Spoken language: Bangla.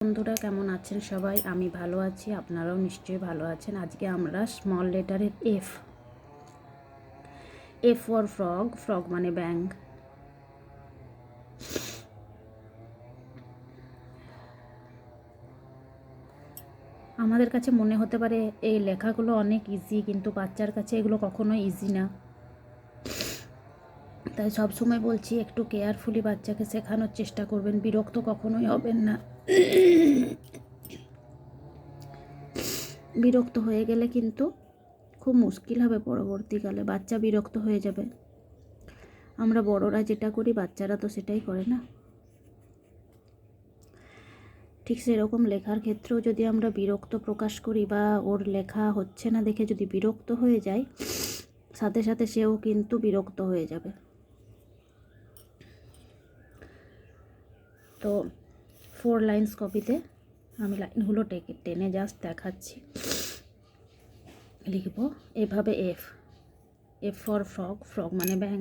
বন্ধুরা কেমন আছেন সবাই? আমি ভালো আছি, আপনারাও নিশ্চয়ই ভালো আছেন। আজকে আমরা স্মল লেটারের এফ ফর ফ্রগ, ফ্রগ মানে ব্যাঙ। আমাদের কাছে মনে হতে পারে এই লেখাগুলো অনেক ইজি, কিন্তু বাচ্চার কাছে এগুলো কখনো ইজি না। তাই সবসময় বলছি একটু কেয়ারফুলি বাচ্চাকে শেখানোর চেষ্টা করবেন, বিরক্ত কখনোই হবেন না। বিরক্ত হয়ে গেলে কিন্তু খুব মুশকিল হবে, পরবর্তীকালে বাচ্চা বিরক্ত হয়ে যাবে। আমরা বড়রা যেটা করি বাচ্চারা তো সেটাই করে না। ঠিক সেরকম লেখার ক্ষেত্রেও যদি আমরা বিরক্ত প্রকাশ করি বা ওর লেখা হচ্ছে না দেখে যদি বিরক্ত হয়ে যাই, সাথে সাথে সেও কিন্তু বিরক্ত হয়ে যাবে। তো 4 লাইন্স কপিতে আমি লাইনগুলো টেনে জাস্ট দেখাচ্ছি। লিখব এভাবে এফ ফর ফ্রগ, ফ্রগ মানে ব্যাঙ।